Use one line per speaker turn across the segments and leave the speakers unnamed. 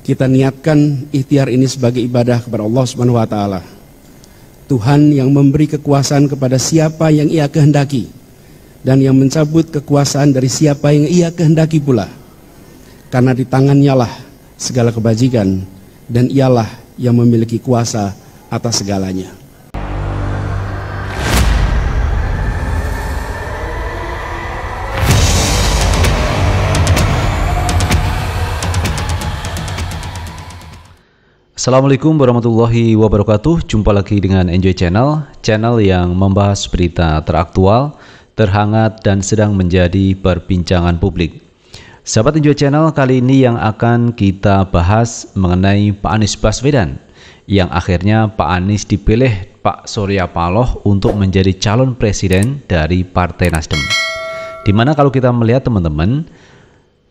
Kita niatkan ikhtiar ini sebagai ibadah kepada Allah Subhanahu wa taala. Tuhan yang memberi kekuasaan kepada siapa yang Ia kehendaki dan yang mencabut kekuasaan dari siapa yang Ia kehendaki pula. Karena di tangannya lah segala kebajikan dan Ialah yang memiliki kuasa atas segalanya.
Assalamualaikum warahmatullahi wabarakatuh. Jumpa lagi dengan Enjoy Channel, channel yang membahas berita teraktual, terhangat, dan sedang menjadi perbincangan publik. Sahabat Enjoy Channel, kali ini yang akan kita bahas mengenai Pak Anies Baswedan, yang akhirnya Pak Anies dipilih Pak Surya Paloh untuk menjadi calon presiden dari Partai Nasdem. Dimana kalau kita melihat teman-teman,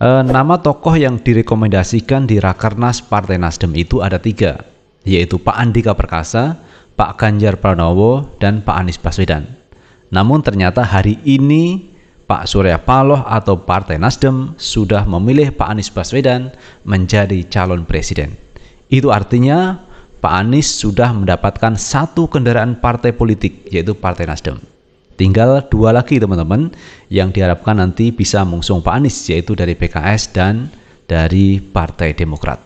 nama tokoh yang direkomendasikan di Rakernas Partai Nasdem itu ada 3, yaitu Pak Andika Perkasa, Pak Ganjar Pranowo, dan Pak Anies Baswedan. Namun ternyata hari ini Pak Surya Paloh atau Partai Nasdem sudah memilih Pak Anies Baswedan menjadi calon presiden. Itu artinya Pak Anies sudah mendapatkan 1 kendaraan partai politik, yaitu Partai Nasdem. Tinggal 2 lagi teman-teman yang diharapkan nanti bisa mengusung Pak Anies, yaitu dari PKS dan dari Partai Demokrat.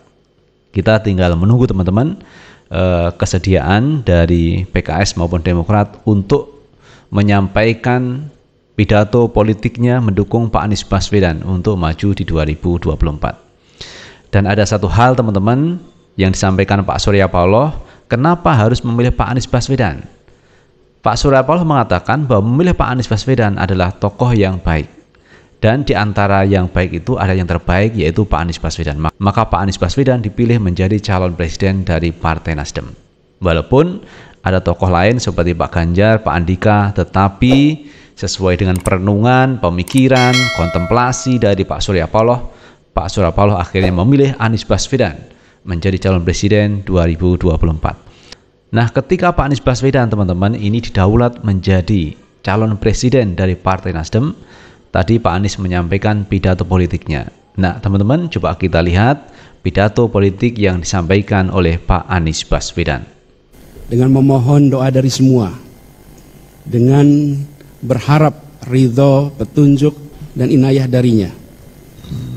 Kita tinggal menunggu teman-teman kesediaan dari PKS maupun Demokrat untuk menyampaikan pidato politiknya mendukung Pak Anies Baswedan untuk maju di 2024. Dan ada satu hal teman-teman yang disampaikan Pak Surya Paloh, kenapa harus memilih Pak Anies Baswedan? Pak Surya Paloh mengatakan bahwa memilih Pak Anies Baswedan adalah tokoh yang baik. Dan di antara yang baik itu ada yang terbaik, yaitu Pak Anies Baswedan. Maka Pak Anies Baswedan dipilih menjadi calon presiden dari Partai Nasdem. Walaupun ada tokoh lain seperti Pak Ganjar, Pak Andika, tetapi sesuai dengan perenungan, pemikiran, kontemplasi dari Pak Surya Paloh, Pak Surya Paloh akhirnya memilih Anies Baswedan menjadi calon presiden 2024. Nah, ketika Pak Anies Baswedan teman-teman ini didaulat menjadi calon presiden dari Partai Nasdem, tadi Pak Anies menyampaikan pidato politiknya. Nah, teman-teman coba kita lihat pidato politik yang disampaikan oleh Pak Anies Baswedan.
Dengan memohon doa dari semua, dengan berharap ridho, petunjuk, dan inayah darinya,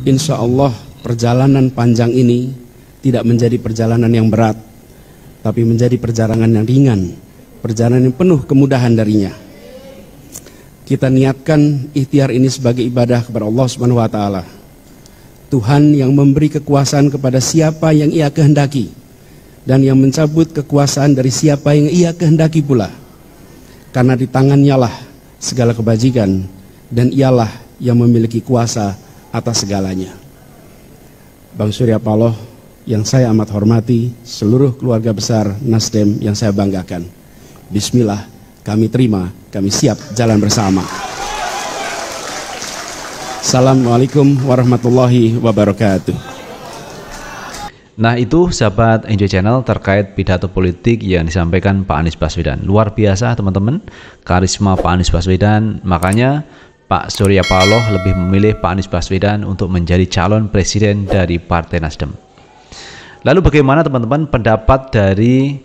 insya Allah perjalanan panjang ini tidak menjadi perjalanan yang berat, tapi menjadi perjalanan yang ringan, perjalanan yang penuh kemudahan darinya. Kita niatkan ikhtiar ini sebagai ibadah kepada Allah Subhanahu wa taala. Tuhan yang memberi kekuasaan kepada siapa yang Ia kehendaki dan yang mencabut kekuasaan dari siapa yang Ia kehendaki pula. Karena di tangannya lah segala kebajikan dan Ialah yang memiliki kuasa atas segalanya. Bang Surya Paloh yang saya amat hormati, seluruh keluarga besar Nasdem yang saya banggakan. Bismillah, kami terima, kami siap jalan bersama. Assalamualaikum warahmatullahi wabarakatuh.
Nah, itu sahabat Enjoy Channel terkait pidato politik yang disampaikan Pak Anies Baswedan. Luar biasa teman-teman, karisma Pak Anies Baswedan. Makanya Pak Surya Paloh lebih memilih Pak Anies Baswedan untuk menjadi calon presiden dari Partai Nasdem. Lalu bagaimana teman-teman pendapat dari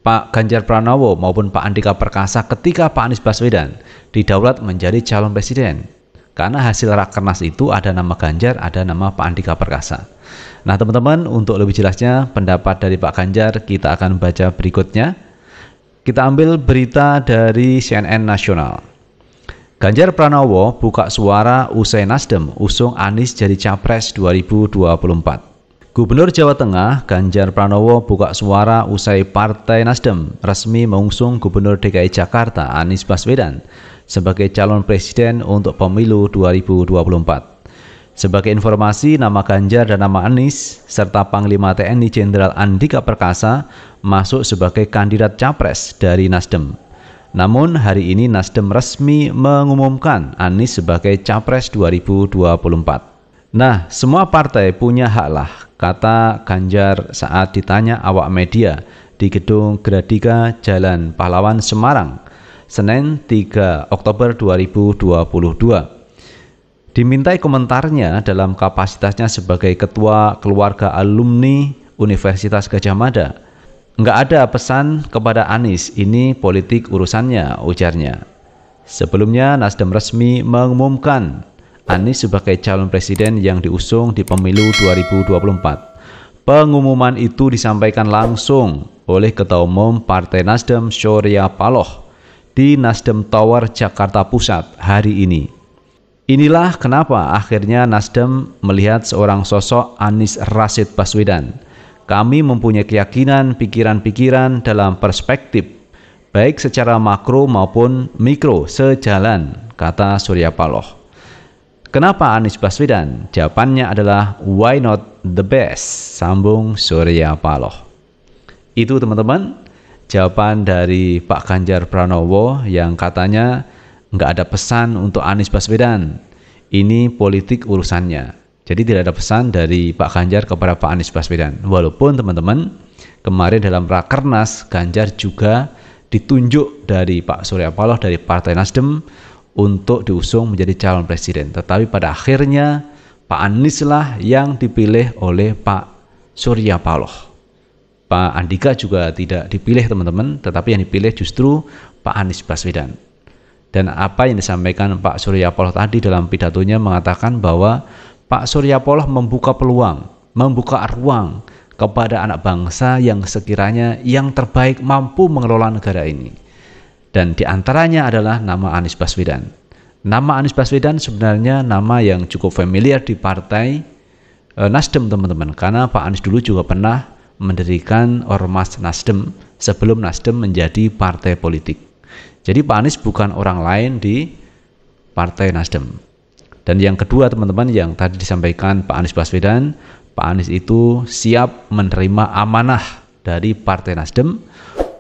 Pak Ganjar Pranowo maupun Pak Andika Perkasa ketika Pak Anies Baswedan didaulat menjadi calon presiden? Karena hasil Rakernas itu ada nama Ganjar, ada nama Pak Andika Perkasa. Nah teman-teman, untuk lebih jelasnya pendapat dari Pak Ganjar kita akan baca berikutnya. Kita ambil berita dari CNN Nasional. Ganjar Pranowo buka suara usai Nasdem usung Anies jadi Capres 2024. Gubernur Jawa Tengah Ganjar Pranowo buka suara usai Partai Nasdem resmi mengusung Gubernur DKI Jakarta Anies Baswedan sebagai calon presiden untuk pemilu 2024. Sebagai informasi, nama Ganjar dan nama Anies serta Panglima TNI Jenderal Andika Perkasa masuk sebagai kandidat capres dari Nasdem. Namun hari ini Nasdem resmi mengumumkan Anies sebagai capres 2024. Nah, semua partai punya hak lah, kata Ganjar saat ditanya awak media di Gedung Gradika Jalan Pahlawan Semarang, Senin 3 Oktober 2022. Dimintai komentarnya dalam kapasitasnya sebagai ketua keluarga alumni Universitas Gadjah Mada. Nggak ada pesan kepada Anies, ini politik urusannya, ujarnya. Sebelumnya Nasdem resmi mengumumkan Anies sebagai calon presiden yang diusung di pemilu 2024. Pengumuman itu disampaikan langsung oleh Ketua Umum Partai Nasdem Surya Paloh di Nasdem Tower Jakarta Pusat hari ini. Inilah kenapa akhirnya Nasdem melihat seorang sosok Anies Rashid Baswedan. Kami mempunyai keyakinan pikiran-pikiran dalam perspektif, baik secara makro maupun mikro sejalan, kata Surya Paloh. Kenapa Anies Baswedan? Jawabannya adalah why not the best, sambung Surya Paloh. Itu teman-teman, jawaban dari Pak Ganjar Pranowo yang katanya nggak ada pesan untuk Anies Baswedan. Ini politik urusannya. Jadi tidak ada pesan dari Pak Ganjar kepada Pak Anies Baswedan. Walaupun teman-teman, kemarin dalam Rakernas, Ganjar juga ditunjuk dari Pak Surya Paloh dari Partai Nasdem untuk diusung menjadi calon presiden. Tetapi pada akhirnya Pak Anies lah yang dipilih oleh Pak Surya Paloh. Pak Andika juga tidak dipilih teman-teman, tetapi yang dipilih justru Pak Anies Baswedan. Dan apa yang disampaikan Pak Surya Paloh tadi dalam pidatonya mengatakan bahwa Pak Surya Paloh membuka peluang, membuka ruang kepada anak bangsa yang sekiranya yang terbaik mampu mengelola negara ini. Dan diantaranya adalah nama Anies Baswedan. Nama Anies Baswedan sebenarnya nama yang cukup familiar di Partai Nasdem teman-teman. Karena Pak Anies dulu juga pernah mendirikan Ormas Nasdem sebelum Nasdem menjadi partai politik. Jadi Pak Anies bukan orang lain di Partai Nasdem. Dan yang kedua teman-teman yang tadi disampaikan Pak Anies Baswedan, Pak Anies itu siap menerima amanah dari Partai Nasdem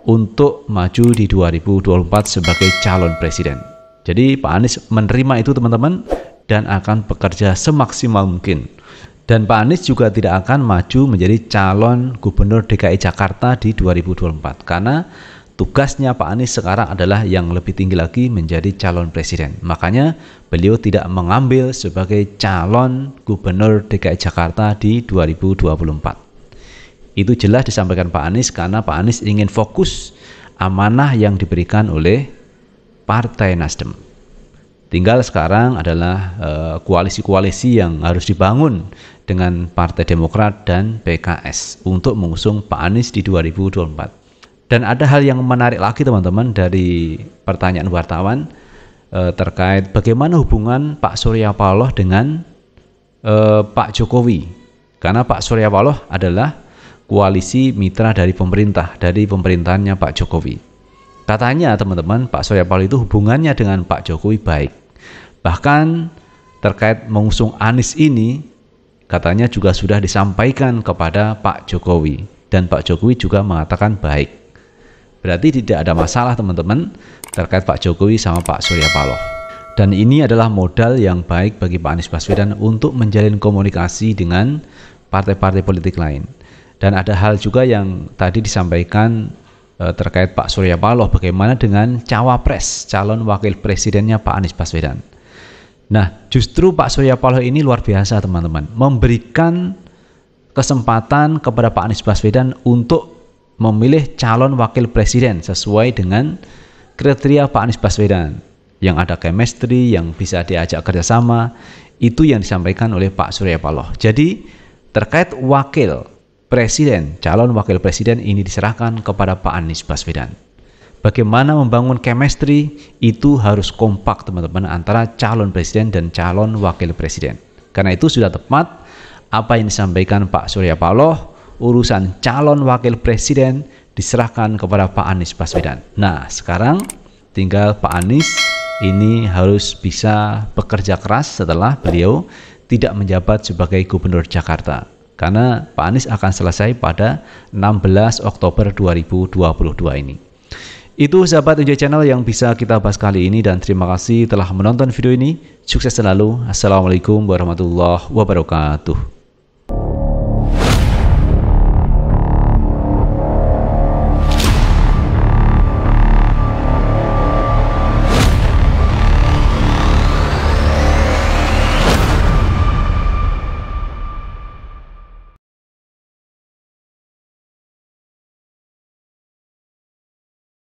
untuk maju di 2024 sebagai calon presiden. Jadi Pak Anies menerima itu teman-teman dan akan bekerja semaksimal mungkin. Dan Pak Anies juga tidak akan maju menjadi calon gubernur DKI Jakarta di 2024 karena tugasnya Pak Anies sekarang adalah yang lebih tinggi lagi menjadi calon presiden. Makanya beliau tidak mengambil sebagai calon gubernur DKI Jakarta di 2024. Itu jelas disampaikan Pak Anies karena Pak Anies ingin fokus amanah yang diberikan oleh Partai Nasdem. Tinggal sekarang adalah koalisi-koalisi yang harus dibangun dengan Partai Demokrat dan PKS untuk mengusung Pak Anies di 2024. Dan ada hal yang menarik lagi teman-teman dari pertanyaan wartawan terkait bagaimana hubungan Pak Surya Paloh dengan Pak Jokowi. Karena Pak Surya Paloh adalah koalisi mitra dari pemerintah, dari pemerintahannya Pak Jokowi. Katanya teman-teman Pak Surya Paloh itu hubungannya dengan Pak Jokowi baik. Bahkan terkait mengusung Anies ini katanya juga sudah disampaikan kepada Pak Jokowi. Dan Pak Jokowi juga mengatakan baik. Berarti tidak ada masalah teman-teman terkait Pak Jokowi sama Pak Surya Paloh. Dan ini adalah modal yang baik bagi Pak Anies Baswedan untuk menjalin komunikasi dengan partai-partai politik lain. Dan ada hal juga yang tadi disampaikan terkait Pak Surya Paloh, bagaimana dengan cawapres, calon wakil presidennya Pak Anies Baswedan. Nah, justru Pak Surya Paloh ini luar biasa teman-teman, memberikan kesempatan kepada Pak Anies Baswedan untuk memilih calon wakil presiden sesuai dengan kriteria Pak Anies Baswedan yang ada chemistry, yang bisa diajak kerjasama, itu yang disampaikan oleh Pak Surya Paloh. Jadi terkait wakil presiden, calon wakil presiden ini diserahkan kepada Pak Anies Baswedan. Bagaimana membangun chemistry itu harus kompak teman-teman antara calon presiden dan calon wakil presiden. Karena itu sudah tepat apa yang disampaikan Pak Surya Paloh, urusan calon wakil presiden diserahkan kepada Pak Anies Baswedan. Nah, sekarang tinggal Pak Anies ini harus bisa bekerja keras setelah beliau tidak menjabat sebagai gubernur Jakarta. Karena Pak Anies akan selesai pada 16 Oktober 2022 ini. Itu sahabat NJ Channel yang bisa kita bahas kali ini dan terima kasih telah menonton video ini. Sukses selalu. Assalamualaikum warahmatullahi wabarakatuh.